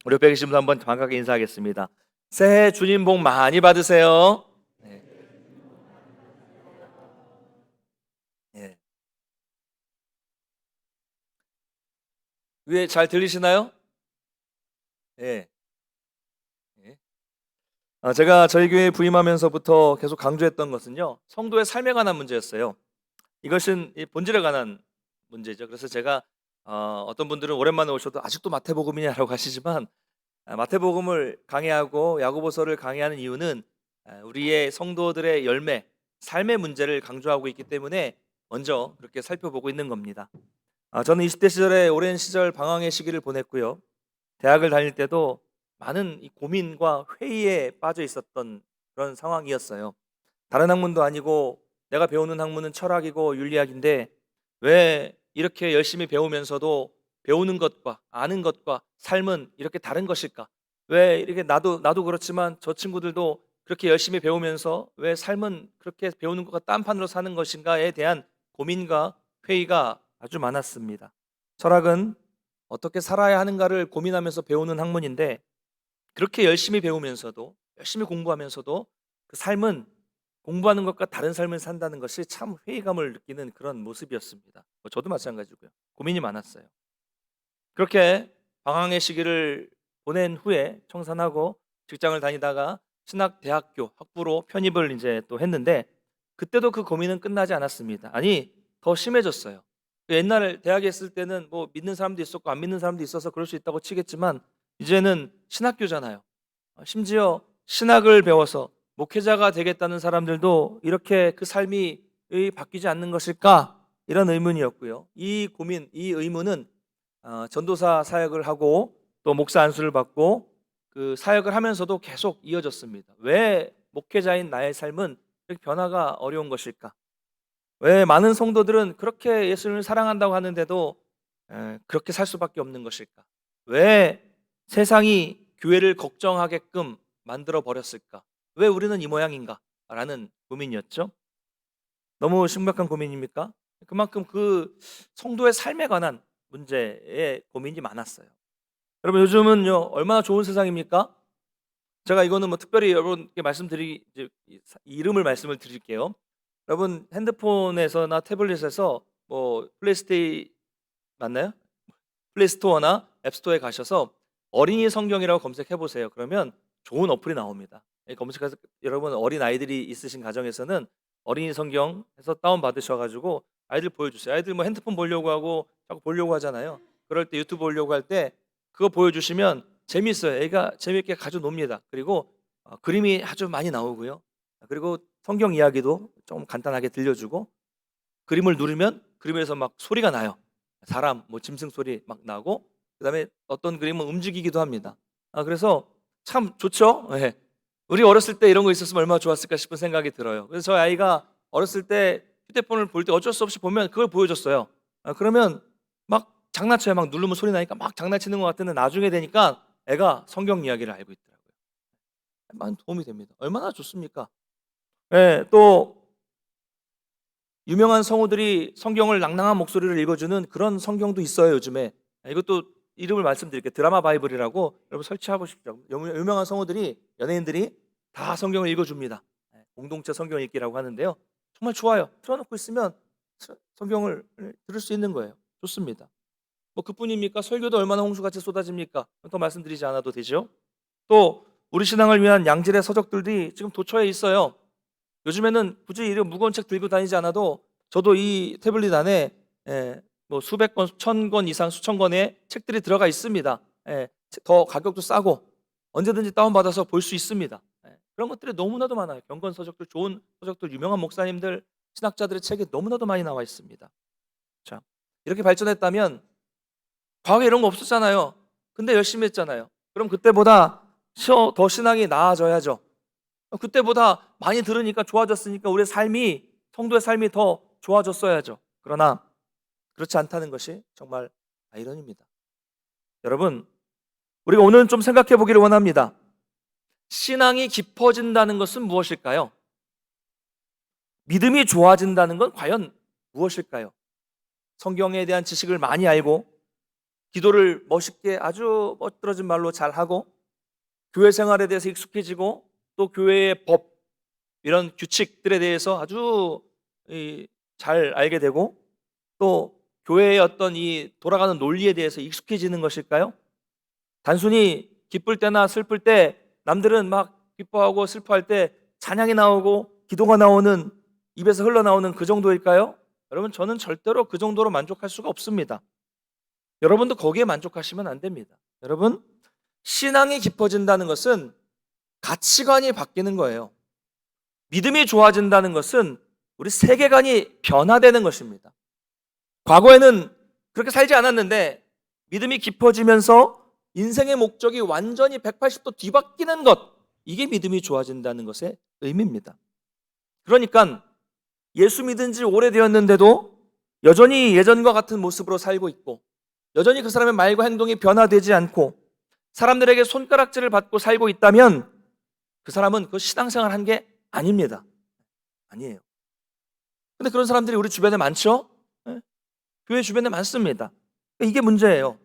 우리 옆에 계신 분 한번 반갑게 인사하겠습니다. 새해 주님 복 많이 받으세요. 네. 예. 위에 잘 들리시나요? 예. 예. 제가 저희 교회에 부임하면서부터 계속 강조했던 것은요, 성도의 삶에 관한 문제였어요. 이것은 이 본질에 관한 문제죠. 그래서 제가 어떤 분들은 오랜만에 오셔도 아직도 마태복음이냐라고 하시지만, 마태복음을 강해하고 야고보서를 강해하는 이유는 우리의 성도들의 열매, 삶의 문제를 강조하고 있기 때문에 먼저 그렇게 살펴보고 있는 겁니다. 저는 20대 시절에 오랜 시절 방황의 시기를 보냈고요. 대학을 다닐 때도 많은 이 고민과 회의에 빠져 있었던 그런 상황이었어요. 다른 학문도 아니고 내가 배우는 학문은 철학이고 윤리학인데 왜 이렇게 열심히 배우면서도 배우는 것과 아는 것과 삶은 이렇게 다른 것일까? 왜 이렇게 나도 그렇지만 저 친구들도 그렇게 열심히 배우면서 왜 삶은 그렇게 배우는 것과 딴판으로 사는 것인가에 대한 고민과 회의가 아주 많았습니다. 철학은 어떻게 살아야 하는가를 고민하면서 배우는 학문인데 그렇게 열심히 배우면서도 열심히 공부하면서도 그 삶은 공부하는 것과 다른 삶을 산다는 것이 참 회의감을 느끼는 그런 모습이었습니다. 저도 마찬가지고요. 고민이 많았어요. 그렇게 방황의 시기를 보낸 후에 청산하고 직장을 다니다가 신학대학교 학부로 편입을 이제 또 했는데 그때도 그 고민은 끝나지 않았습니다. 아니, 더 심해졌어요. 옛날 대학에 있을 때는 뭐 믿는 사람도 있었고 안 믿는 사람도 있어서 그럴 수 있다고 치겠지만 이제는 신학교잖아요. 심지어 신학을 배워서 목회자가 되겠다는 사람들도 이렇게 그 삶이 바뀌지 않는 것일까? 이런 의문이었고요. 이 고민, 이 의문은 전도사 사역을 하고 또 목사 안수를 받고 그 사역을 하면서도 계속 이어졌습니다. 왜 목회자인 나의 삶은 이렇게 변화가 어려운 것일까? 왜 많은 성도들은 그렇게 예수님을 사랑한다고 하는데도 그렇게 살 수밖에 없는 것일까? 왜 세상이 교회를 걱정하게끔 만들어 버렸을까? 왜 우리는 이 모양인가? 라는 고민이었죠. 너무 심각한 고민입니까? 그만큼 그 성도의 삶에 관한 문제에 고민이 많았어요. 여러분, 요즘은요 얼마나 좋은 세상입니까? 제가 이거는 뭐 특별히 여러분께 이제 이름을 말씀을 드릴게요. 여러분 핸드폰에서나 태블릿에서 뭐 플레이스테이 맞나요? 플레이스토어나 앱스토어에 가셔서 어린이 성경이라고 검색해 보세요. 그러면 좋은 어플이 나옵니다. 검색해서 여러분 어린 아이들이 있으신 가정에서는 어린이 성경 해서 다운 받으셔 가지고 아이들 보여주세요. 아이들 뭐 핸드폰 보려고 하고 자꾸 보려고 하잖아요. 그럴 때 유튜브 보려고 할 때 그거 보여주시면 재미있어요. 애가 재미있게 가져 놉니다. 그리고 그림이 아주 많이 나오고요. 그리고 성경 이야기도 좀 간단하게 들려주고 그림을 누르면 그림에서 막 소리가 나요. 사람, 뭐 짐승 소리 막 나고 그다음에 어떤 그림은 움직이기도 합니다. 그래서 참 좋죠. 예. 우리 어렸을 때 이런 거 있었으면 얼마나 좋았을까 싶은 생각이 들어요. 그래서 저희 아이가 어렸을 때 휴대폰을 볼 때 어쩔 수 없이 보면 그걸 보여줬어요. 그러면 막 장난쳐요. 막 누르면 소리 나니까 막 장난치는 것 같은데 나중에 되니까 애가 성경 이야기를 알고 있더라고요. 많은 도움이 됩니다. 얼마나 좋습니까? 예, 또 유명한 성우들이 성경을 낭낭한 목소리를 읽어주는 그런 성경도 있어요 요즘에. 이것도 이름을 말씀드릴게요. 드라마 바이블이라고 여러분 설치하고 싶죠. 유명한 성우들이 연예인들이 다 성경을 읽어줍니다. 공동체 성경 읽기라고 하는데요. 정말 좋아요. 틀어놓고 있으면 성경을 들을 수 있는 거예요. 좋습니다. 뭐 그뿐입니까? 설교도 얼마나 홍수같이 쏟아집니까? 더 말씀드리지 않아도 되죠. 또 우리 신앙을 위한 양질의 서적들이 지금 도처에 있어요. 요즘에는 굳이 이런 무거운 책 들고 다니지 않아도 저도 이 태블릿 안에 뭐 수백 권, 천 권 이상, 수천 권의 책들이 들어가 있습니다. 더 가격도 싸고 언제든지 다운받아서 볼 수 있습니다. 그런 것들이 너무나도 많아요. 경건 서적들, 좋은 서적들, 유명한 목사님들, 신학자들의 책이 너무나도 많이 나와 있습니다. 자, 이렇게 발전했다면 과거에 이런 거 없었잖아요. 근데 열심히 했잖아요. 그럼 그때보다 더 신앙이 나아져야죠. 그때보다 많이 들으니까 좋아졌으니까 우리의 삶이 성도의 삶이 더 좋아졌어야죠. 그러나 그렇지 않다는 것이 정말 아이러니입니다. 여러분, 우리가 오늘 좀 생각해 보기를 원합니다. 신앙이 깊어진다는 것은 무엇일까요? 믿음이 좋아진다는 건 과연 무엇일까요? 성경에 대한 지식을 많이 알고 기도를 멋있게 아주 멋들어진 말로 잘하고 교회 생활에 대해서 익숙해지고 또 교회의 법 이런 규칙들에 대해서 아주 잘 알게 되고 또 교회의 어떤 이 돌아가는 논리에 대해서 익숙해지는 것일까요? 단순히 기쁠 때나 슬플 때 남들은 막 기뻐하고 슬퍼할 때 찬양이 나오고 기도가 나오는 입에서 흘러나오는 그 정도일까요? 여러분, 저는 절대로 그 정도로 만족할 수가 없습니다. 여러분도 거기에 만족하시면 안 됩니다. 여러분, 신앙이 깊어진다는 것은 가치관이 바뀌는 거예요. 믿음이 좋아진다는 것은 우리 세계관이 변화되는 것입니다. 과거에는 그렇게 살지 않았는데 믿음이 깊어지면서 인생의 목적이 완전히 180도 뒤바뀌는 것, 이게 믿음이 좋아진다는 것의 의미입니다. 그러니까 예수 믿은 지 오래되었는데도 여전히 예전과 같은 모습으로 살고 있고 여전히 그 사람의 말과 행동이 변화되지 않고 사람들에게 손가락질을 받고 살고 있다면 그 사람은 그 신앙생활 한 게 아닙니다. 아니에요. 근데 그런 사람들이 우리 주변에 많죠? 네? 교회 주변에 많습니다. 이게 문제예요.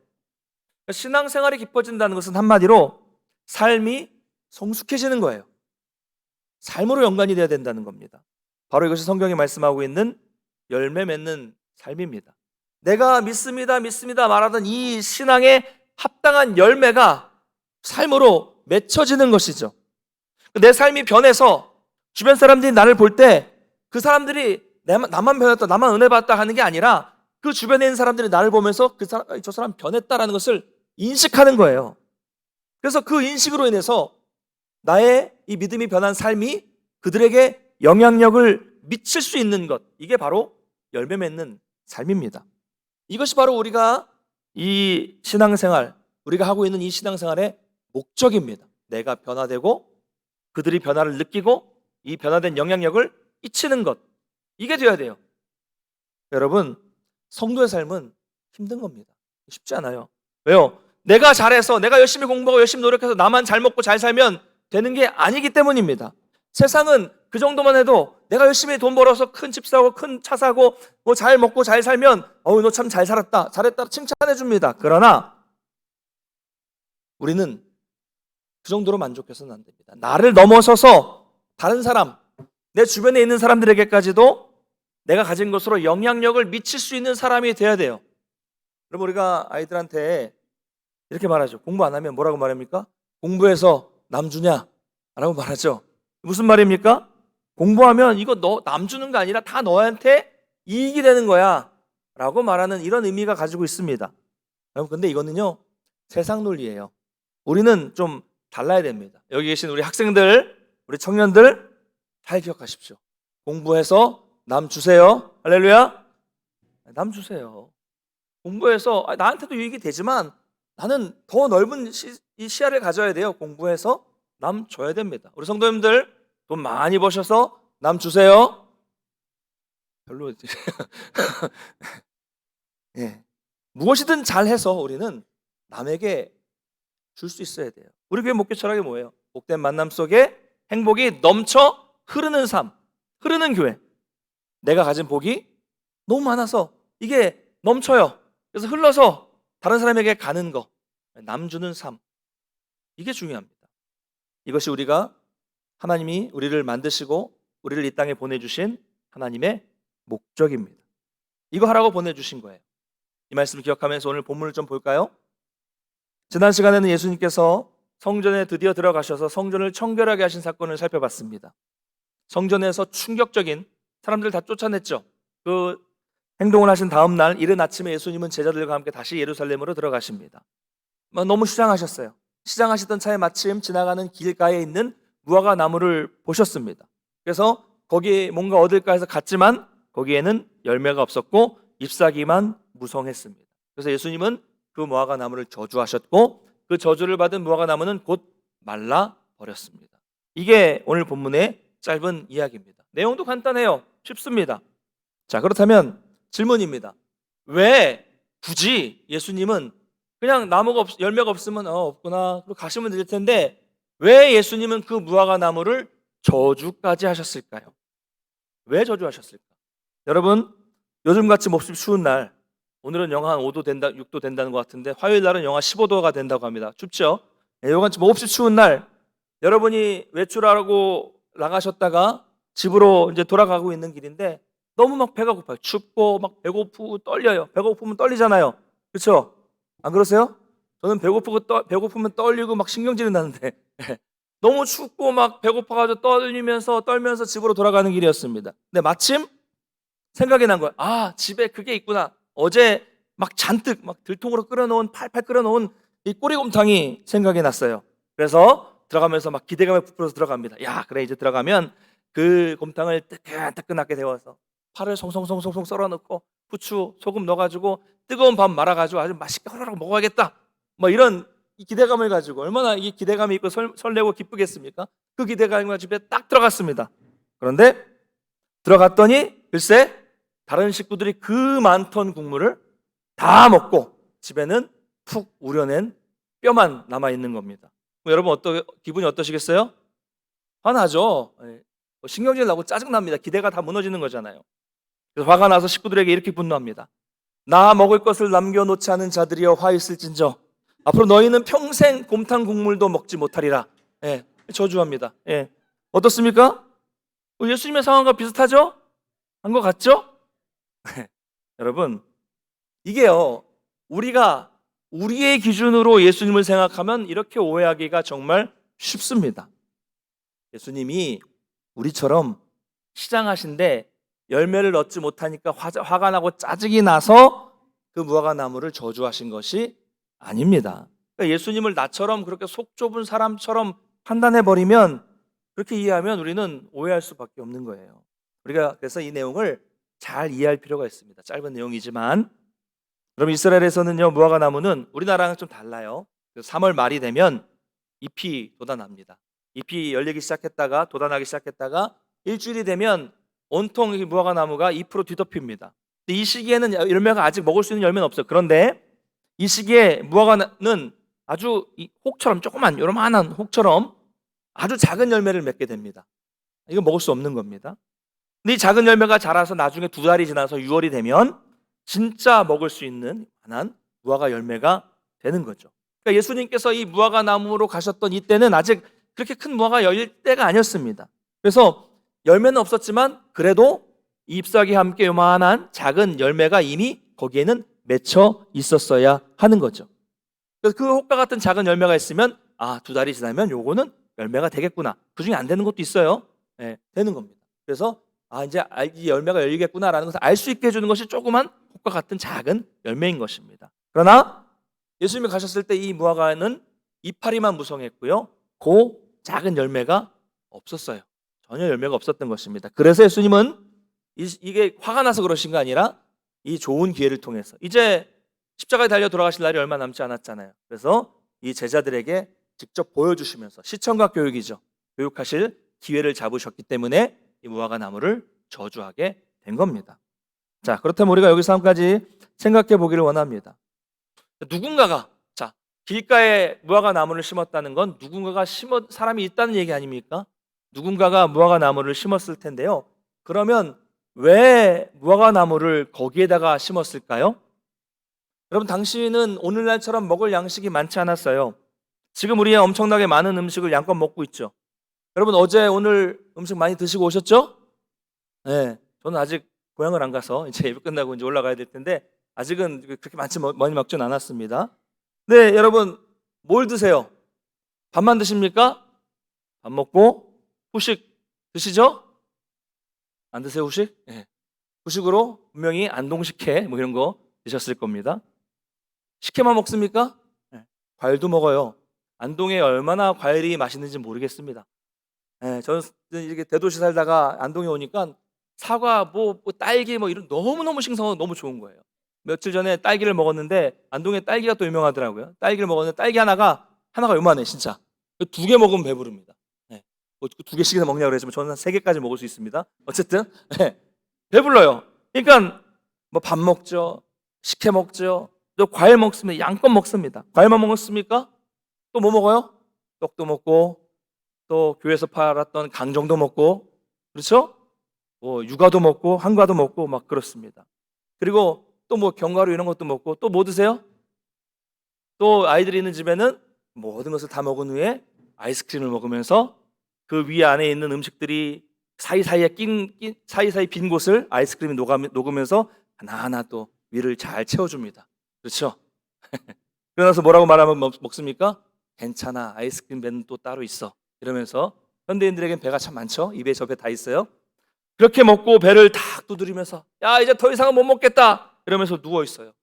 신앙생활이 깊어진다는 것은 한마디로 삶이 성숙해지는 거예요. 삶으로 연관이 돼야 된다는 겁니다. 바로 이것이 성경이 말씀하고 있는 열매 맺는 삶입니다. 내가 믿습니다, 믿습니다 말하던 이 신앙에 합당한 열매가 삶으로 맺혀지는 것이죠. 내 삶이 변해서 주변 사람들이 나를 볼 때 그 사람들이 나만 변했다, 나만 은혜 받았다 하는 게 아니라 그 주변에 있는 사람들이 나를 보면서 저 사람 변했다라는 것을 인식하는 거예요. 그래서 그 인식으로 인해서 나의 이 믿음이 변한 삶이 그들에게 영향력을 미칠 수 있는 것, 이게 바로 열매 맺는 삶입니다. 이것이 바로 우리가 이 신앙생활, 우리가 하고 있는 이 신앙생활의 목적입니다. 내가 변화되고 그들이 변화를 느끼고 이 변화된 영향력을 끼치는 것, 이게 돼야 돼요. 여러분, 성도의 삶은 힘든 겁니다. 쉽지 않아요. 왜요? 내가 잘해서 내가 열심히 공부하고 열심히 노력해서 나만 잘 먹고 잘 살면 되는 게 아니기 때문입니다. 세상은 그 정도만 해도 내가 열심히 돈 벌어서 큰 집 사고 큰 차 사고 뭐 잘 먹고 잘 살면 너 참 잘 살았다, 잘했다 칭찬해 줍니다. 그러나 우리는 그 정도로 만족해서는 안 됩니다. 나를 넘어서서 다른 사람, 내 주변에 있는 사람들에게까지도 내가 가진 것으로 영향력을 미칠 수 있는 사람이 돼야 돼요. 그럼 우리가 아이들한테 이렇게 말하죠. 공부 안 하면 뭐라고 말합니까? 공부해서 남 주냐? 라고 말하죠. 무슨 말입니까? 공부하면 이거 남 주는 거 아니라 다 너한테 이익이 되는 거야 라고 말하는 이런 의미가 가지고 있습니다. 여러분, 근데 이거는요 세상 논리예요. 우리는 좀 달라야 됩니다. 여기 계신 우리 학생들, 우리 청년들 잘 기억하십시오. 공부해서 남 주세요. 할렐루야. 남 주세요. 공부해서 나한테도 유익이 되지만 나는 더 넓은 이 시야를 가져야 돼요. 공부해서 남 줘야 됩니다. 우리 성도님들 돈 많이 버셔서 남 주세요. 별로 예. 무엇이든 잘해서 우리는 남에게 줄 수 있어야 돼요. 우리 교회 목회 철학이 뭐예요? 복된 만남 속에 행복이 넘쳐 흐르는 삶, 흐르는 교회. 내가 가진 복이 너무 많아서 이게 넘쳐요. 그래서 흘러서 다른 사람에게 가는 거, 남 주는 삶, 이게 중요합니다. 이것이 우리가 하나님이 우리를 만드시고 우리를 이 땅에 보내주신 하나님의 목적입니다. 이거 하라고 보내주신 거예요. 이 말씀을 기억하면서 오늘 본문을 좀 볼까요? 지난 시간에는 예수님께서 성전에 드디어 들어가셔서 성전을 청결하게 하신 사건을 살펴봤습니다. 성전에서 충격적인, 사람들 다 쫓아냈죠. 그 행동을 하신 다음 날 이른 아침에 예수님은 제자들과 함께 다시 예루살렘으로 들어가십니다. 너무 시장하셨어요. 시장하시던 차에 마침 지나가는 길가에 있는 무화과 나무를 보셨습니다. 그래서 거기에 뭔가 얻을까 해서 갔지만 거기에는 열매가 없었고 잎사귀만 무성했습니다. 그래서 예수님은 그 무화과 나무를 저주하셨고 그 저주를 받은 무화과 나무는 곧 말라 버렸습니다. 이게 오늘 본문의 짧은 이야기입니다. 내용도 간단해요. 쉽습니다. 자, 그렇다면 질문입니다. 왜 굳이 예수님은 그냥 나무가 열매가 없으면 없구나 그리고 가시면 될 텐데 왜 예수님은 그 무화과 나무를 저주까지 하셨을까요? 왜 저주하셨을까? 여러분, 요즘같이 몹시 추운 날 오늘은 영하 한 5도 된다, 6도 된다는 것 같은데 화요일 날은 영하 15도가 된다고 합니다. 춥죠? 요건 몹시 추운 날, 여러분이 외출하고 나가셨다가 집으로 이제 돌아가고 있는 길인데 너무 막 배가 고파요. 춥고 막 배고프고 떨려요. 배고프면 떨리잖아요. 그렇죠? 안 그러세요? 저는 배고프면 떨리고 막 신경질이 나는데 너무 춥고 막 배고파가지고 떨면서 집으로 돌아가는 길이었습니다. 근데 마침 생각이 난 거예요. 아, 집에 그게 있구나. 어제 막 잔뜩 막 들통으로 끓여놓은 팔팔 끓여놓은 이 꼬리곰탕이 생각이 났어요. 그래서 들어가면서 막 기대감에 부풀어서 들어갑니다. 야, 그래, 이제 들어가면 그 곰탕을 뜨끈뜨끈하게 데워서 파를 송송송송 썰어놓고 후추, 소금 넣어가지고 뜨거운 밥 말아가지고 아주 맛있게 호로록 먹어야겠다. 뭐 이런 이 기대감을 가지고 얼마나 이 기대감이 있고 설레고 기쁘겠습니까? 그 기대감을 가지고 집에 딱 들어갔습니다. 그런데 들어갔더니 글쎄 다른 식구들이 그 많던 국물을 다 먹고 집에는 푹 우려낸 뼈만 남아 있는 겁니다. 여러분 기분이 어떠시겠어요? 화나죠. 신경질 나고 짜증 납니다. 기대가 다 무너지는 거잖아요. 그래서 화가 나서 식구들에게 이렇게 분노합니다. 나 먹을 것을 남겨놓지 않은 자들이여 화 있을진저 앞으로 너희는 평생 곰탕 국물도 먹지 못하리라. 저주합니다. 어떻습니까? 예수님의 상황과 비슷하죠? 한 것 같죠? 여러분, 이게요, 우리가 우리의 기준으로 예수님을 생각하면 이렇게 오해하기가 정말 쉽습니다. 예수님이 우리처럼 시장하신데 열매를 얻지 못하니까 화가 나고 짜증이 나서 그 무화과나무를 저주하신 것이 아닙니다. 그러니까 예수님을 나처럼 그렇게 속 좁은 사람처럼 판단해버리면, 그렇게 이해하면 우리는 오해할 수밖에 없는 거예요. 우리가 그래서 이 내용을 잘 이해할 필요가 있습니다. 짧은 내용이지만, 여러분, 이스라엘에서는요, 무화과나무는 우리나라랑 좀 달라요. 3월 말이 되면 잎이 돋아납니다. 잎이 열리기 시작했다가 돋아나기 시작했다가 일주일이 되면 온통 이 무화과나무가 잎으로 뒤덮입니다. 근데 이 시기에는 열매가 아직 먹을 수 있는 열매는 없어요. 그런데 이 시기에 무화과는 아주 혹처럼, 조그만 요만한 혹처럼 아주 작은 열매를 맺게 됩니다. 이거 먹을 수 없는 겁니다. 근데 이 작은 열매가 자라서 나중에 2달이 지나서 6월이 되면 진짜 먹을 수 있는 만한 무화과 열매가 되는 거죠. 그러니까 예수님께서 이 무화과 나무로 가셨던 이때는 아직 그렇게 큰 무화과 열릴 때가 아니었습니다. 그래서 열매는 없었지만 그래도 잎사귀와 함께 요만한 작은 열매가 이미 거기에는 맺혀 있었어야 하는 거죠. 그래서 그 혹과 같은 작은 열매가 있으면 2달이 지나면 요거는 열매가 되겠구나. 그중에 안 되는 것도 있어요. 되는 겁니다. 그래서 이제 이 열매가 열리겠구나라는 것을 알 수 있게 해주는 것이 조그만 혹과 같은 작은 열매인 것입니다. 그러나 예수님이 가셨을 때 이 무화과는 이파리만 무성했고요, 그 작은 열매가 없었어요. 전혀 열매가 없었던 것입니다. 그래서 예수님은 이게 화가 나서 그러신 거 아니라 이 좋은 기회를 통해서, 이제 십자가에 달려 돌아가실 날이 얼마 남지 않았잖아요. 그래서 이 제자들에게 직접 보여주시면서 시청각 교육이죠. 교육하실 기회를 잡으셨기 때문에 이 무화과 나무를 저주하게 된 겁니다. 자, 그렇다면 우리가 여기서 한 가지 생각해 보기를 원합니다. 누군가가, 길가에 무화과 나무를 심었다는 건 누군가가 사람이 있다는 얘기 아닙니까? 누군가가 무화과 나무를 심었을 텐데요. 그러면 왜 무화과 나무를 거기에다가 심었을까요? 여러분, 당시는 오늘날처럼 먹을 양식이 많지 않았어요. 지금 우리 엄청나게 많은 음식을 양껏 먹고 있죠. 여러분, 어제 오늘 음식 많이 드시고 오셨죠? 저는 아직 고향을 안 가서 이제 예배 끝나고 이제 올라가야 될 텐데 아직은 그렇게 많이 먹진 않았습니다. 네, 여러분, 뭘 드세요? 밥만 드십니까? 밥 먹고 후식 드시죠? 안 드세요, 후식? 후식으로 분명히 안동식혜 뭐 이런 거 드셨을 겁니다. 식혜만 먹습니까? 과일도 먹어요. 안동에 얼마나 과일이 맛있는지 모르겠습니다. 저는 이렇게 대도시 살다가 안동에 오니까 사과, 딸기 이런 너무너무 싱싱하고 너무 좋은 거예요. 며칠 전에 딸기를 먹었는데 안동에 딸기가 또 유명하더라고요. 딸기를 먹었는데 딸기 하나가 요만해, 진짜. 2개 먹으면 배부릅니다. 2개씩이나 먹냐고 그랬지만 저는 한 3개까지 먹을 수 있습니다. 어쨌든 배불러요. 그러니까 밥 먹죠, 식혜 먹죠, 또 과일 먹습니다. 양껏 먹습니다. 과일만 먹었습니까? 또 뭐 먹어요? 떡도 먹고 또 교회에서 팔았던 강정도 먹고, 그렇죠? 육아도 먹고 한과도 먹고 막 그렇습니다. 그리고 또 뭐 견과류 이런 것도 먹고 또 뭐 드세요? 또 아이들이 있는 집에는 모든 것을 다 먹은 후에 아이스크림을 먹으면서 그 위 안에 있는 음식들이 사이사이에 사이사이 빈 곳을 아이스크림이 녹으면서 하나하나 또 위를 잘 채워줍니다. 그렇죠? 그러나서 뭐라고 말하면 먹습니까? 괜찮아, 아이스크림 배는 또 따로 있어. 이러면서 현대인들에겐 배가 참 많죠. 입에 저 배 다 있어요. 그렇게 먹고 배를 탁 두드리면서 야, 이제 더 이상은 못 먹겠다 이러면서 누워 있어요.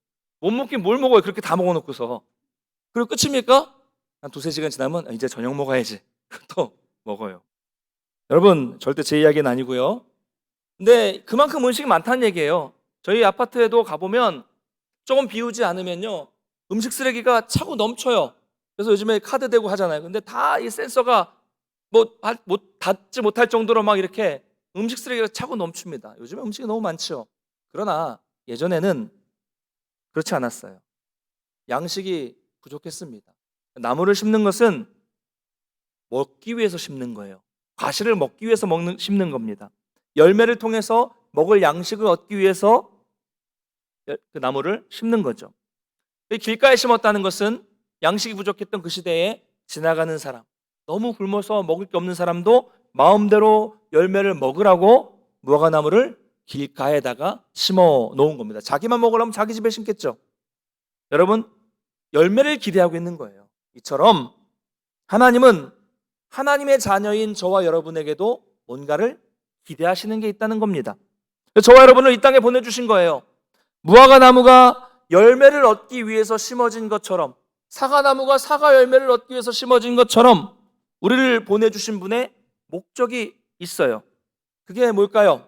못 먹긴 뭘 먹어요. 그렇게 다 먹어놓고서. 그리고 끝입니까? 한 두세 시간 지나면 이제 저녁 먹어야지. 또 먹어요. 여러분, 절대 제 이야기는 아니고요. 근데 그만큼 음식이 많다는 얘기예요. 저희 아파트에도 가보면 조금 비우지 않으면요, 음식 쓰레기가 차고 넘쳐요. 그래서 요즘에 카드 대고 하잖아요. 근데 다 이 센서가 닿지 못할 정도로 막 이렇게 음식 쓰레기가 차고 넘칩니다. 요즘에 음식이 너무 많죠. 그러나 예전에는 그렇지 않았어요. 양식이 부족했습니다. 나무를 심는 것은 먹기 위해서 심는 거예요. 과실을 먹기 위해서 심는 겁니다. 열매를 통해서 먹을 양식을 얻기 위해서 그 나무를 심는 거죠. 길가에 심었다는 것은 양식이 부족했던 그 시대에 지나가는 사람, 너무 굶어서 먹을 게 없는 사람도 마음대로 열매를 먹으라고 무화과나무를 길가에다가 심어 놓은 겁니다. 자기만 먹으려면 자기 집에 심겠죠. 여러분, 열매를 기대하고 있는 거예요. 이처럼 하나님은 하나님의 자녀인 저와 여러분에게도 뭔가를 기대하시는 게 있다는 겁니다. 저와 여러분을 이 땅에 보내주신 거예요. 무화과나무가 열매를 얻기 위해서 심어진 것처럼, 사과나무가 사과 열매를 얻기 위해서 심어진 것처럼 우리를 보내주신 분의 목적이 있어요. 그게 뭘까요?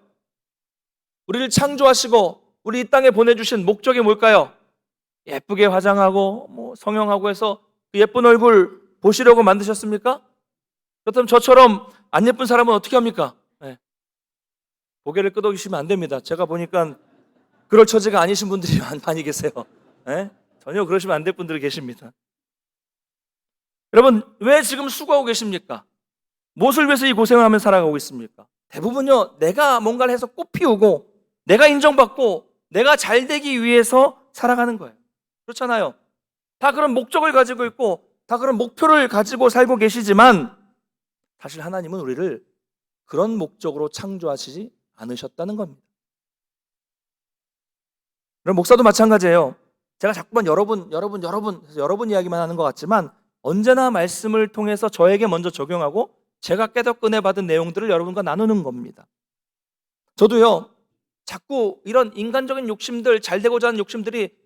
우리를 창조하시고 우리 이 땅에 보내주신 목적이 뭘까요? 예쁘게 화장하고 성형하고 해서 그 예쁜 얼굴 보시려고 만드셨습니까? 그렇다면 저처럼 안 예쁜 사람은 어떻게 합니까? 네. 고개를 끄덕이시면 안 됩니다. 제가 보니까 그럴 처지가 아니신 분들이 많이 계세요. 네? 전혀 그러시면 안 될 분들이 계십니다. 여러분, 왜 지금 수고하고 계십니까? 무엇을 위해서 이 고생을 하며 살아가고 있습니까? 대부분요, 내가 뭔가를 해서 꽃 피우고 내가 인정받고 내가 잘 되기 위해서 살아가는 거예요. 그렇잖아요. 다 그런 목적을 가지고 있고 다 그런 목표를 가지고 살고 계시지만 사실 하나님은 우리를 그런 목적으로 창조하시지 않으셨다는 겁니다. 그럼 목사도 마찬가지예요. 제가 자꾸만 여러분 이야기만 하는 것 같지만 언제나 말씀을 통해서 저에게 먼저 적용하고 제가 깨닫고 은혜 받은 내용들을 여러분과 나누는 겁니다. 저도요, 자꾸 이런 인간적인 욕심들, 잘 되고자 하는 욕심들이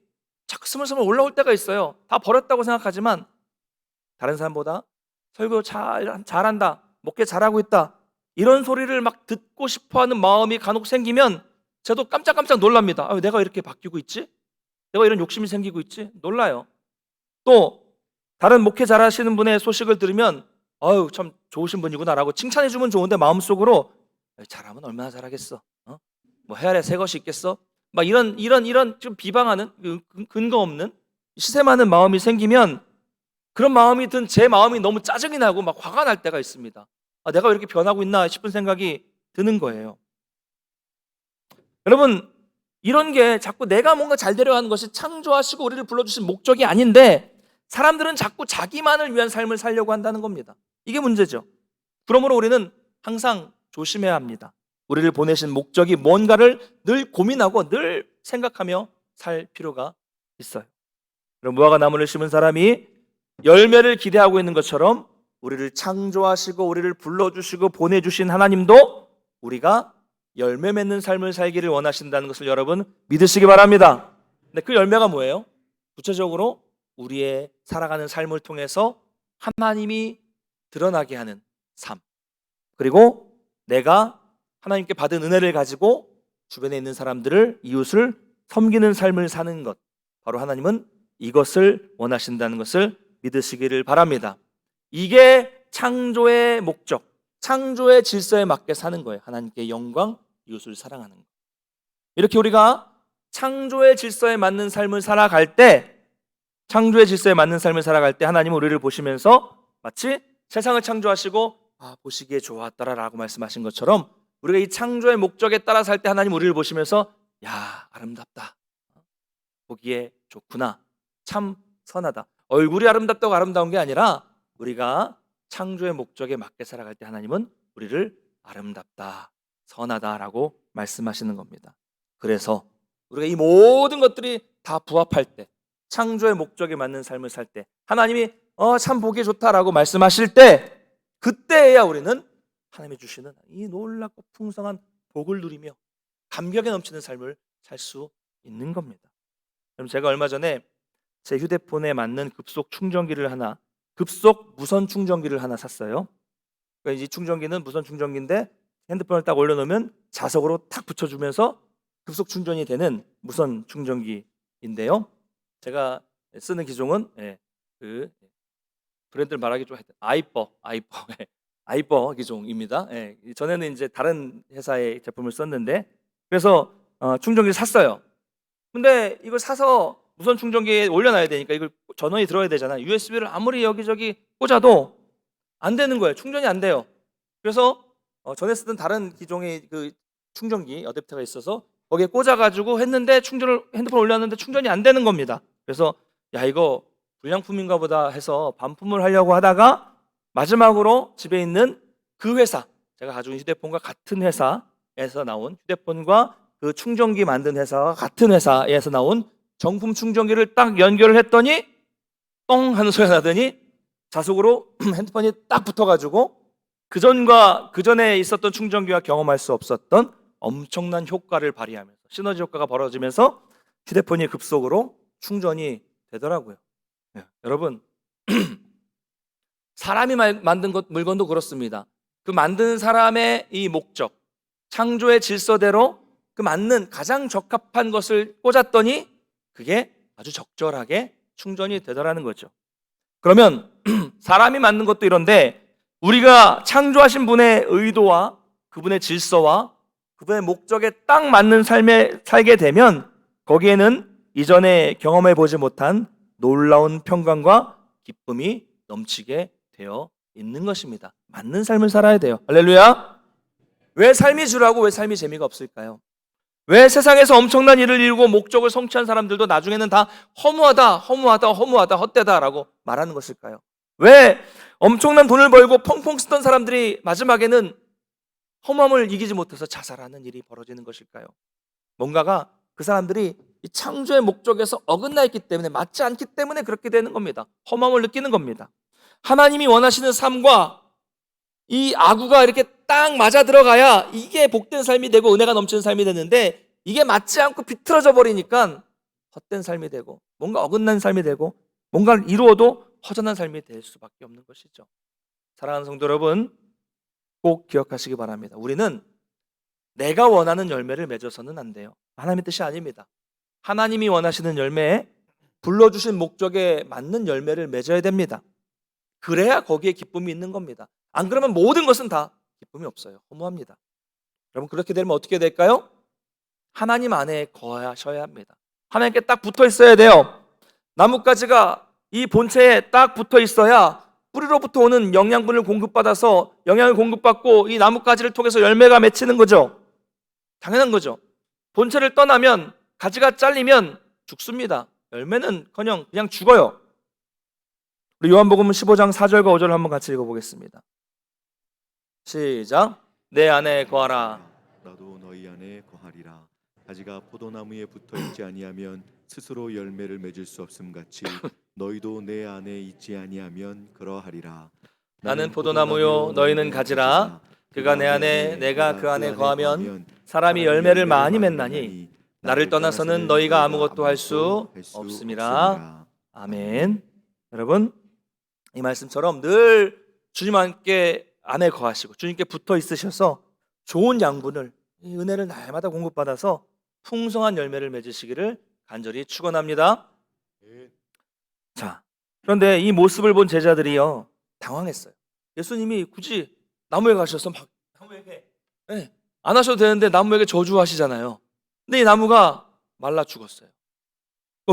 자꾸 스물스물 올라올 때가 있어요. 다 버렸다고 생각하지만 다른 사람보다 설교 잘한다, 목회 잘하고 있다, 이런 소리를 막 듣고 싶어하는 마음이 간혹 생기면 저도 깜짝깜짝 놀랍니다. 내가 이렇게 바뀌고 있지? 내가 이런 욕심이 생기고 있지? 놀라요. 또 다른 목회 잘하시는 분의 소식을 들으면 참 좋으신 분이구나라고 칭찬해주면 좋은데 마음속으로 잘하면 얼마나 잘하겠어? 뭐 헤아려 새 것이 있겠어? 막 이런 좀 비방하는 근거 없는 시세 많은 마음이 생기면 그런 마음이 든 제 마음이 너무 짜증이 나고 막 화가 날 때가 있습니다. 내가 왜 이렇게 변하고 있나 싶은 생각이 드는 거예요. 여러분, 이런 게 자꾸 내가 뭔가 잘 되려 하는 것이 창조하시고 우리를 불러주신 목적이 아닌데 사람들은 자꾸 자기만을 위한 삶을 살려고 한다는 겁니다. 이게 문제죠. 그러므로 우리는 항상 조심해야 합니다. 우리를 보내신 목적이 뭔가를 늘 고민하고 늘 생각하며 살 필요가 있어요. 그럼 무화과나무를 심은 사람이 열매를 기대하고 있는 것처럼 우리를 창조하시고 우리를 불러주시고 보내주신 하나님도 우리가 열매 맺는 삶을 살기를 원하신다는 것을 여러분 믿으시기 바랍니다. 근데 그 열매가 뭐예요? 구체적으로 우리의 살아가는 삶을 통해서 하나님이 드러나게 하는 삶, 그리고 내가 하나님께 받은 은혜를 가지고 주변에 있는 사람들을, 이웃을 섬기는 삶을 사는 것, 바로 하나님은 이것을 원하신다는 것을 믿으시기를 바랍니다. 이게 창조의 목적, 창조의 질서에 맞게 사는 거예요. 하나님께 영광, 이웃을 사랑하는 것. 이렇게 우리가 창조의 질서에 맞는 삶을 살아갈 때 하나님은 우리를 보시면서 마치 세상을 창조하시고 보시기에 좋았더라라고 말씀하신 것처럼 우리가 이 창조의 목적에 따라 살 때 하나님 우리를 보시면서 야, 아름답다, 보기에 좋구나. 참 선하다. 얼굴이 아름답다고 아름다운 게 아니라 우리가 창조의 목적에 맞게 살아갈 때 하나님은 우리를 아름답다, 선하다라고 말씀하시는 겁니다. 그래서 우리가 이 모든 것들이 다 부합할 때, 창조의 목적에 맞는 삶을 살 때, 하나님이 참 보기 좋다라고 말씀하실 때, 그때야 우리는 하나님이 주시는 이 놀랍고 풍성한 복을 누리며 감격에 넘치는 삶을 살 수 있는 겁니다. 그럼 제가 얼마 전에 제 휴대폰에 맞는 급속 충전기를 하나, 급속 무선 충전기를 하나 샀어요. 그러니까 이 충전기는 무선 충전기인데 핸드폰을 딱 올려놓으면 자석으로 탁 붙여주면서 급속 충전이 되는 무선 충전기인데요. 제가 쓰는 기종은 그 브랜드를 말하기 좀 아이퍼 기종입니다. 전에는 이제 다른 회사의 제품을 썼는데, 그래서 충전기를 샀어요. 근데 이걸 사서 무선 충전기에 올려놔야 되니까 이걸 전원이 들어야 되잖아요. USB를 아무리 여기저기 꽂아도 안 되는 거예요. 충전이 안 돼요. 그래서 전에 쓰던 다른 기종의 그 충전기 어댑터가 있어서 거기에 꽂아가지고 했는데 핸드폰 올렸는데 충전이 안 되는 겁니다. 그래서 야, 이거 불량품인가 보다 해서 반품을 하려고 하다가 마지막으로 집에 있는 그 회사, 제가 가지고 있는 휴대폰과 같은 회사에서 나온, 휴대폰과 그 충전기 만든 회사와 같은 회사에서 나온 정품 충전기를 딱 연결을 했더니 뻥 하는 소리가 나더니 자석으로 핸드폰이 딱 붙어가지고 그전에 있었던 충전기와 경험할 수 없었던 엄청난 효과를 발휘하면서 시너지 효과가 벌어지면서 휴대폰이 급속으로 충전이 되더라고요. 여러분, 사람이 만든 물건도 그렇습니다. 그 만드는 사람의 이 목적, 창조의 질서대로 그 맞는 가장 적합한 것을 꽂았더니 그게 아주 적절하게 충전이 되더라는 거죠. 그러면 사람이 만든 것도 이런데 우리가 창조하신 분의 의도와 그분의 질서와 그분의 목적에 딱 맞는 삶에 살게 되면 거기에는 이전에 경험해 보지 못한 놀라운 평강과 기쁨이 넘치게 되어 있는 것입니다. 맞는 삶을 살아야 돼요. 할렐루야. 왜 삶이 주라고 왜 삶이 재미가 없을까요? 왜 세상에서 엄청난 일을 이루고 목적을 성취한 사람들도 나중에는 다 허무하다, 헛되다라고 말하는 것일까요? 왜 엄청난 돈을 벌고 펑펑 쓰던 사람들이 마지막에는 허무함을 이기지 못해서 자살하는 일이 벌어지는 것일까요? 뭔가가 그 사람들이 이 창조의 목적에서 어긋나 있기 때문에, 맞지 않기 때문에 그렇게 되는 겁니다. 허무함을 느끼는 겁니다. 하나님이 원하시는 삶과 이 아구가 이렇게 딱 맞아 들어가야 이게 복된 삶이 되고 은혜가 넘치는 삶이 되는데, 이게 맞지 않고 비틀어져 버리니까 헛된 삶이 되고 뭔가 어긋난 삶이 되고 뭔가를 이루어도 허전한 삶이 될 수밖에 없는 것이죠. 사랑하는 성도 여러분, 꼭 기억하시기 바랍니다. 우리는 내가 원하는 열매를 맺어서는 안 돼요. 하나님의 뜻이 아닙니다. 하나님이 원하시는 열매에, 불러주신 목적에 맞는 열매를 맺어야 됩니다. 그래야 거기에 기쁨이 있는 겁니다. 안 그러면 모든 것은 다 기쁨이 없어요. 허무합니다. 여러분, 그렇게 되면 어떻게 될까요? 하나님 안에 거하셔야 합니다. 하나님께 딱 붙어 있어야 돼요. 나뭇가지가 이 본체에 딱 붙어 있어야 뿌리로부터 오는 영양분을 공급받아서 영양을 공급받고 이 나뭇가지를 통해서 열매가 맺히는 거죠. 당연한 거죠. 본체를 떠나면, 가지가 잘리면 죽습니다. 열매는커녕 그냥 죽어요. 우리 요한복음 15장 4절과 5절을 한번 같이 읽어보겠습니다. 시작. 내 안에 거하라. 나도 너희 안에 거하리라. 가지가 포도나무에 붙어 있지 아니하면 스스로 열매를 맺을 수 없음 같이 너희도 내 안에 있지 아니하면 그러하리라. 나는 포도나무요 너희는 가지라. 그가 내 안에 내가 그 안에 거하면 사람이 열매를 많이 맺나니 나를 떠나서는 너희가 아무것도 할 수 없음이라. 아멘. 여러분, 이 말씀처럼 늘 주님 안에 거하시고 주님께 붙어 있으셔서 좋은 양분을, 이 은혜를 날마다 공급받아서 풍성한 열매를 맺으시기를 간절히 축원합니다. 자, 그런데 이 모습을 본 제자들이요 당황했어요. 예수님이 굳이 나무에 가셔서 막 나무에게 안 하셔도 되는데 나무에게 저주하시잖아요. 근데 이 나무가 말라 죽었어요.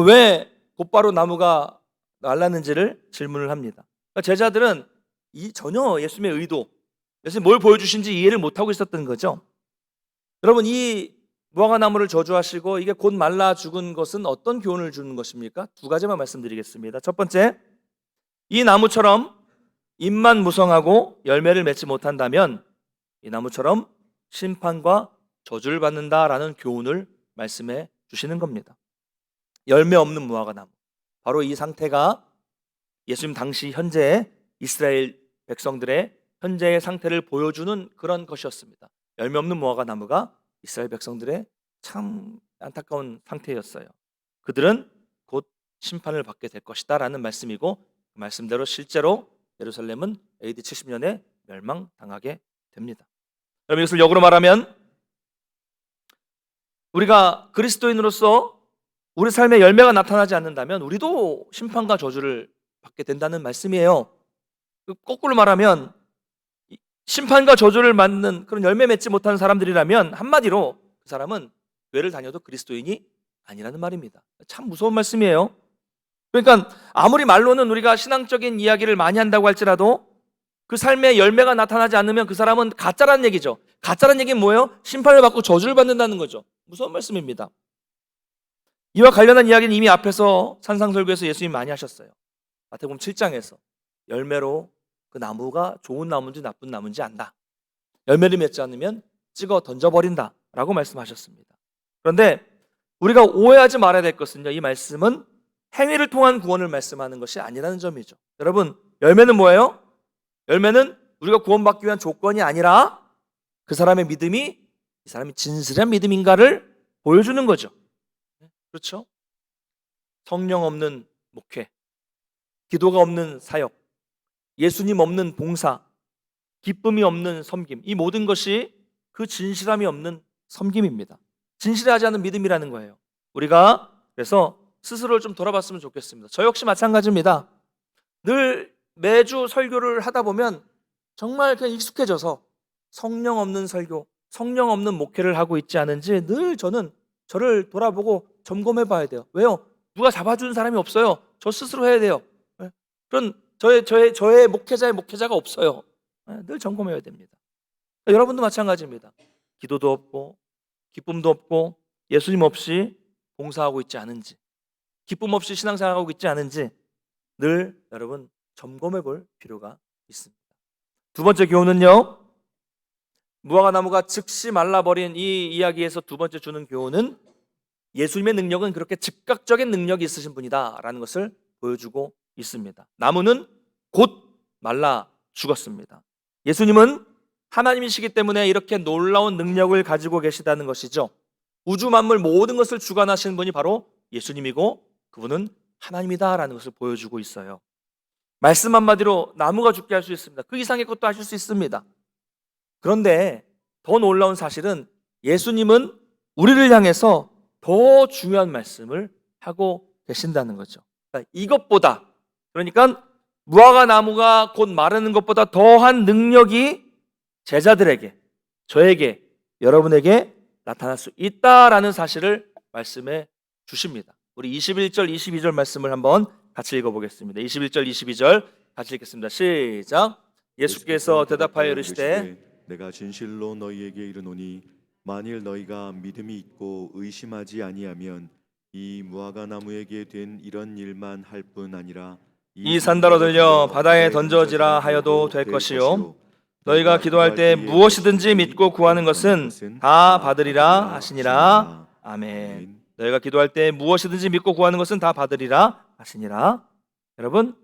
왜 곧바로 나무가 말랐는지를 질문을 합니다. 그러니까 제자들은 전혀 예수님의 의도, 예수님 뭘 보여주신지 이해를 못하고 있었던 거죠. 여러분, 이 무화과나무를 저주하시고 이게 곧 말라 죽은 것은 어떤 교훈을 주는 것입니까? 두 가지만 말씀드리겠습니다. 첫 번째, 이 나무처럼 잎만 무성하고 열매를 맺지 못한다면 이 나무처럼 심판과 저주를 받는다라는 교훈을 말씀해 주시는 겁니다. 열매 없는 무화과나무, 바로 이 상태가 예수님 당시 현재 이스라엘 백성들의 현재의 상태를 보여주는 그런 것이었습니다. 열매 없는 무화과나무가 이스라엘 백성들의 참 안타까운 상태였어요. 그들은 곧 심판을 받게 될 것이다 라는 말씀이고, 그 말씀대로 실제로 예루살렘은 AD 70년에 멸망당하게 됩니다. 여러분, 이것을 역으로 말하면 우리가 그리스도인으로서 우리 삶에 열매가 나타나지 않는다면 우리도 심판과 저주를 받게 된다는 말씀이에요. 거꾸로 말하면 심판과 저주를 맞는 그런 열매 맺지 못하는 사람들이라면 한마디로 그 사람은 교회를 다녀도 그리스도인이 아니라는 말입니다. 참 무서운 말씀이에요. 그러니까 아무리 말로는 우리가 신앙적인 이야기를 많이 한다고 할지라도 그 삶에 열매가 나타나지 않으면 그 사람은 가짜라는 얘기죠. 가짜라는 얘기는 뭐예요? 심판을 받고 저주를 받는다는 거죠. 무서운 말씀입니다. 이와 관련한 이야기는 이미 앞에서 산상설교에서 예수님이 많이 하셨어요. 마태복음 7장에서 열매로 그 나무가 좋은 나무인지 나쁜 나무인지 안다. 열매를 맺지 않으면 찍어 던져버린다 라고 말씀하셨습니다. 그런데 우리가 오해하지 말아야 될 것은요, 이 말씀은 행위를 통한 구원을 말씀하는 것이 아니라는 점이죠. 여러분, 열매는 뭐예요? 열매는 우리가 구원받기 위한 조건이 아니라 그 사람의 믿음이 이 사람이 진실한 믿음인가를 보여주는 거죠. 그렇죠? 성령 없는 목회, 기도가 없는 사역, 예수님 없는 봉사, 기쁨이 없는 섬김, 이 모든 것이 그 진실함이 없는 섬김입니다. 진실하지 않은 믿음이라는 거예요. 우리가 그래서 스스로를 좀 돌아봤으면 좋겠습니다. 저 역시 마찬가지입니다. 늘 매주 설교를 하다 보면 정말 그냥 익숙해져서 성령 없는 설교, 성령 없는 목회를 하고 있지 않은지 늘 저는 저를 돌아보고 점검해 봐야 돼요. 왜요? 누가 잡아주는 사람이 없어요. 저 스스로 해야 돼요. 그런 저의 목회자의 목회자가 없어요. 늘 점검해야 됩니다. 여러분도 마찬가지입니다. 기도도 없고 기쁨도 없고 예수님 없이 봉사하고 있지 않은지, 기쁨 없이 신앙생활하고 있지 않은지 늘 여러분 점검해 볼 필요가 있습니다. 두 번째 교훈은요, 무화과나무가 즉시 말라버린 이 이야기에서 두 번째 주는 교훈은 예수님의 능력은 그렇게 즉각적인 능력이 있으신 분이다라는 것을 보여주고 있습니다. 나무는 곧 말라 죽었습니다. 예수님은 하나님이시기 때문에 이렇게 놀라운 능력을 가지고 계시다는 것이죠. 우주 만물 모든 것을 주관하시는 분이 바로 예수님이고 그분은 하나님이다라는 것을 보여주고 있어요. 말씀 한마디로 나무가 죽게 할 수 있습니다. 그 이상의 것도 하실 수 있습니다. 그런데 더 놀라운 사실은 예수님은 우리를 향해서 더 중요한 말씀을 하고 계신다는 거죠. 그러니까 이것보다, 그러니까 무화과 나무가 곧 마르는 것보다 더한 능력이 제자들에게, 저에게, 여러분에게 나타날 수 있다라는 사실을 말씀해 주십니다. 우리 21절, 22절 말씀을 한번 같이 읽어보겠습니다. 21절, 22절 같이 읽겠습니다. 시작. 예수께서 대답하여 이르시되 내가 진실로 너희에게 이르노니 만일 너희가 믿음이 있고 의심하지 아니하면 이 무화과 나무에게 된 이런 일만 할 뿐 아니라 이 산더러 들려 바다에 던져지라 하여도 될 것이요 너희가 기도할 때 무엇이든지 믿고 구하는 것은 다 받으리라 하시니라. 아멘. 너희가 기도할 때 무엇이든지 믿고 구하는 것은 다 받으리라 하시니라. 여러분,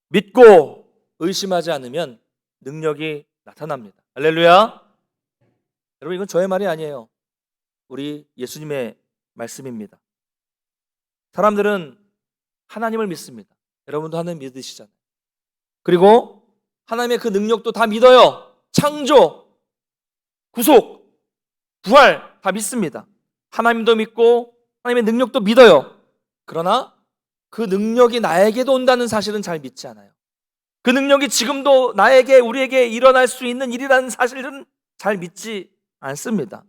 믿고 의심하지 않으면 능력이 나타납니다. 할렐루야. 여러분, 이건 저의 말이 아니에요. 우리 예수님의 말씀입니다. 사람들은 하나님을 믿습니다. 여러분도 하나님 믿으시잖아요. 그리고 하나님의 그 능력도 다 믿어요. 창조, 구속, 부활 다 믿습니다. 하나님도 믿고 하나님의 능력도 믿어요. 그러나 그 능력이 나에게도 온다는 사실은 잘 믿지 않아요. 그 능력이 지금도 나에게, 우리에게 일어날 수 있는 일이라는 사실은 잘 믿지 않습니다.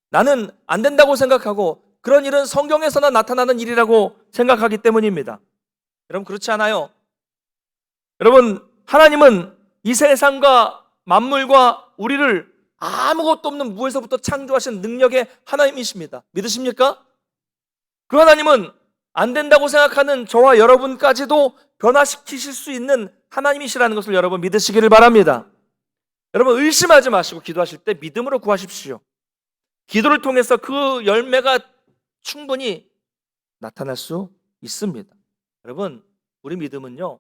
나는 안 된다고 생각하고 그런 일은 성경에서나 나타나는 일이라고 생각하기 때문입니다. 여러분, 그렇지 않아요? 여러분, 하나님은 이 세상과 만물과 우리를 아무것도 없는 무에서부터 창조하신 능력의 하나님이십니다. 믿으십니까? 그 하나님은 안 된다고 생각하는 저와 여러분까지도 변화시키실 수 있는 하나님이시라는 것을 여러분 믿으시기를 바랍니다. 여러분 의심하지 마시고 기도하실 때 믿음으로 구하십시오. 기도를 통해서 그 열매가 충분히 나타날 수 있습니다. 여러분 우리 믿음은요,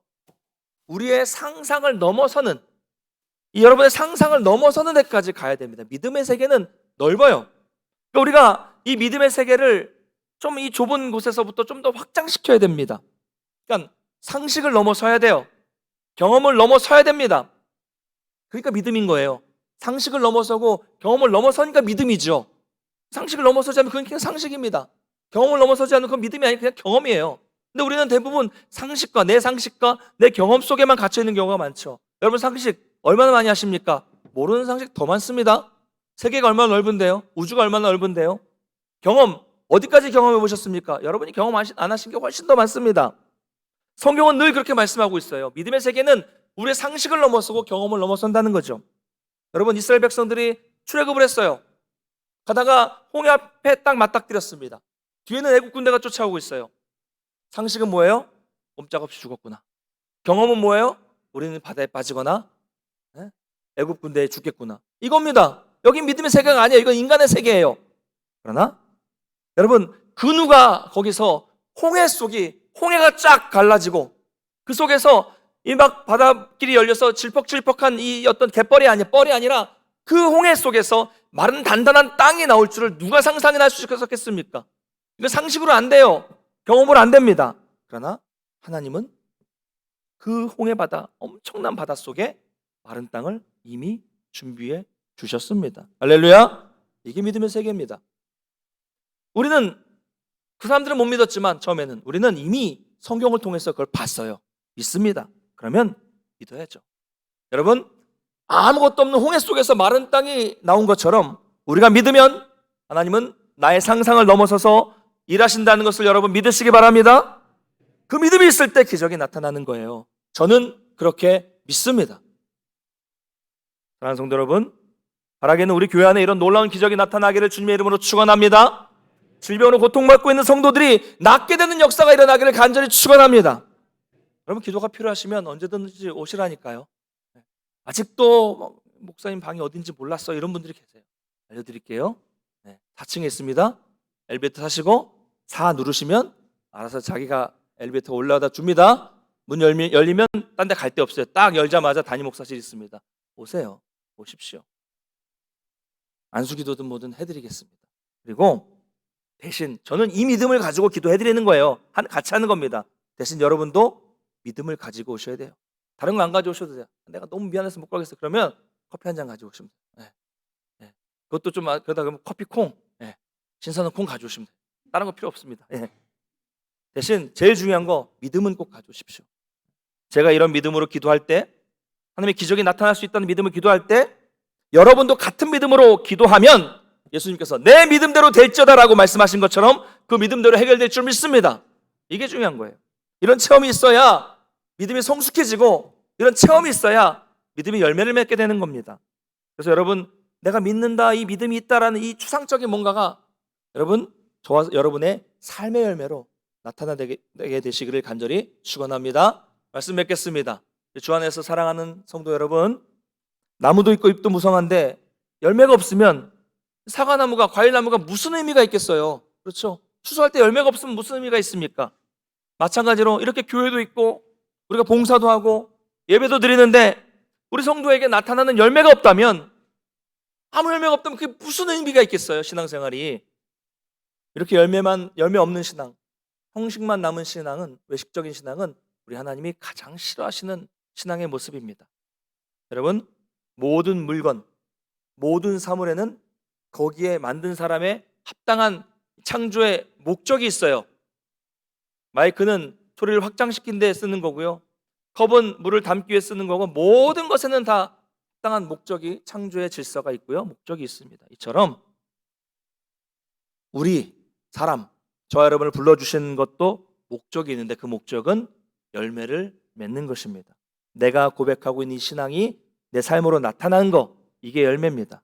우리의 상상을 넘어서는, 이 여러분의 상상을 넘어서는 데까지 가야 됩니다. 믿음의 세계는 넓어요. 그러니까 우리가 이 믿음의 세계를 좀 이 좁은 곳에서부터 좀 더 확장시켜야 됩니다. 그러니까 상식을 넘어서야 돼요. 경험을 넘어서야 됩니다. 그러니까 믿음인 거예요. 상식을 넘어서고 경험을 넘어서니까 믿음이죠. 상식을 넘어서지 않으면 그건 그냥 상식입니다. 경험을 넘어서지 않으면 그건 믿음이 아니라 그냥 경험이에요. 근데 우리는 대부분 상식과 내 경험 속에만 갇혀 있는 경우가 많죠. 여러분 상식 얼마나 많이 하십니까? 모르는 상식 더 많습니다. 세계가 얼마나 넓은데요? 우주가 얼마나 넓은데요? 경험 어디까지 경험해 보셨습니까? 여러분이 경험 안 하신 게 훨씬 더 많습니다. 성경은 늘 그렇게 말씀하고 있어요. 믿음의 세계는 우리의 상식을 넘어서고 경험을 넘어선다는 거죠. 여러분 이스라엘 백성들이 출애굽을 했어요. 가다가 홍해 앞에 딱 맞닥뜨렸습니다. 뒤에는 애국 군대가 쫓아오고 있어요. 상식은 뭐예요? 꼼짝없이 죽었구나. 경험은 뭐예요? 우리는 바다에 빠지거나 애국 군대에 죽겠구나. 이겁니다. 여긴 믿음의 세계가 아니에요. 이건 인간의 세계예요. 그러나 여러분 그 누가 거기서 홍해가 쫙 갈라지고 그 속에서 이 막 바닷길이 열려서 질퍽질퍽한 이 어떤 갯벌이 아니라 그 홍해 속에서 마른 단단한 땅이 나올 줄을 누가 상상이나 할 수 있었겠습니까? 이거 상식으로 안 돼요. 경험으로 안 됩니다. 그러나 하나님은 그 홍해 바다, 엄청난 바다 속에 마른 땅을 이미 준비해 주셨습니다. 할렐루야. 이게 믿음의 세계입니다. 우리는 그 사람들은 못 믿었지만 처음에는 우리는 이미 성경을 통해서 그걸 봤어요. 믿습니다. 그러면 믿어야죠. 여러분 아무것도 없는 홍해 속에서 마른 땅이 나온 것처럼 우리가 믿으면 하나님은 나의 상상을 넘어서서 일하신다는 것을 여러분 믿으시기 바랍니다. 그 믿음이 있을 때 기적이 나타나는 거예요. 저는 그렇게 믿습니다. 사랑하는 성도 여러분, 바라기는 우리 교회 안에 이런 놀라운 기적이 나타나기를 주님의 이름으로 축원합니다. 질병으로 고통받고 있는 성도들이 낫게 되는 역사가 일어나기를 간절히 축원합니다. 여러분 기도가 필요하시면 언제든지 오시라니까요. 아직도 목사님 방이 어딘지 몰랐어 이런 분들이 계세요. 알려드릴게요. 4층에 있습니다. 엘리베이터 타시고 4 누르시면 알아서 자기가 엘리베이터 올라다 줍니다. 문 열리면 딴 데 갈 데 없어요. 딱 열자마자 담임 목사실 있습니다. 오세요. 오십시오. 안수기도든 뭐든 해드리겠습니다. 그리고 대신 저는 이 믿음을 가지고 기도해드리는 거예요. 같이 하는 겁니다. 대신 여러분도 믿음을 가지고 오셔야 돼요. 다른 거 안 가져오셔도 돼요. 내가 너무 미안해서 못 가겠어. 그러면 커피 한 잔 가져오시면 돼요. 그것도 좀 그러다 그러면 커피 콩, 신선한 콩 가져오시면 돼요. 다른 거 필요 없습니다. 대신 제일 중요한 거 믿음은 꼭 가져오십시오. 제가 이런 믿음으로 기도할 때 하나님의 기적이 나타날 수 있다는 믿음을 기도할 때 여러분도 같은 믿음으로 기도하면 예수님께서 내 믿음대로 될지어다라고 말씀하신 것처럼 그 믿음대로 해결될 줄 믿습니다. 이게 중요한 거예요. 이런 체험이 있어야 믿음이 성숙해지고 이런 체험이 있어야 믿음이 열매를 맺게 되는 겁니다. 그래서 여러분 내가 믿는다, 이 믿음이 있다라는 이 추상적인 뭔가가 여러분 저와 여러분의 삶의 열매로 나타나게 되시기를 간절히 축원합니다. 말씀 맺겠습니다. 주 안에서 사랑하는 성도 여러분, 나무도 있고 잎도 무성한데 열매가 없으면 사과나무가 과일나무가 무슨 의미가 있겠어요? 그렇죠? 추수할 때 열매가 없으면 무슨 의미가 있습니까? 마찬가지로 이렇게 교회도 있고 우리가 봉사도 하고 예배도 드리는데 우리 성도에게 나타나는 열매가 없다면, 아무 열매가 없다면 그게 무슨 의미가 있겠어요? 신앙생활이 이렇게 열매 없는 신앙, 형식만 남은 신앙은, 외식적인 신앙은 우리 하나님이 가장 싫어하시는 신앙의 모습입니다. 여러분 모든 물건, 모든 사물에는 거기에 만든 사람의 합당한 창조의 목적이 있어요. 마이크는 소리를 확장시킨 데 쓰는 거고요. 컵은 물을 담기 위해 쓰는 거고, 모든 것에는 다 합당한 목적이, 창조의 질서가 있고요. 목적이 있습니다. 이처럼 우리 사람, 저와 여러분을 불러주신 것도 목적이 있는데 그 목적은 열매를 맺는 것입니다. 내가 고백하고 있는 이 신앙이 내 삶으로 나타나는 거, 이게 열매입니다.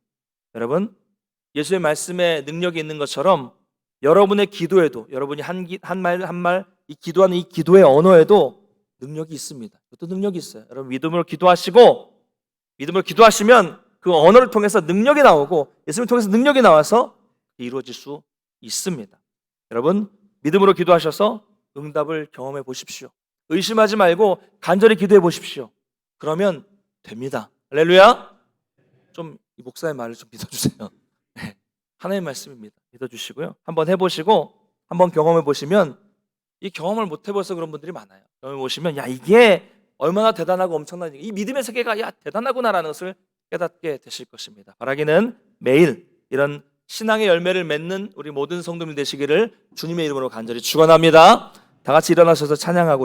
여러분, 예수의 말씀에 능력이 있는 것처럼 여러분의 기도에도, 여러분이 한 말 이 기도하는 이 기도의 언어에도 능력이 있습니다. 그것도 능력이 있어요. 여러분, 믿음으로 기도하시면 그 언어를 통해서 능력이 나오고 예수님을 통해서 능력이 나와서 이루어질 수 있습니다. 여러분, 믿음으로 기도하셔서 응답을 경험해 보십시오. 의심하지 말고 간절히 기도해 보십시오. 그러면 됩니다. 할렐루야. 좀 이 목사의 말을 좀 믿어주세요. 네, 하나님의 말씀입니다. 믿어주시고요. 한번 해보시고 한번 경험해 보시면, 이 경험을 못 해봐서 그런 분들이 많아요. 경험해 보시면 야, 이게 얼마나 대단하고 엄청난, 이 믿음의 세계가 야 대단하구나라는 것을 깨닫게 되실 것입니다. 바라기는 매일 이런 신앙의 열매를 맺는 우리 모든 성도님 되시기를 주님의 이름으로 간절히 축원합니다. 다 같이 일어나셔서 찬양하고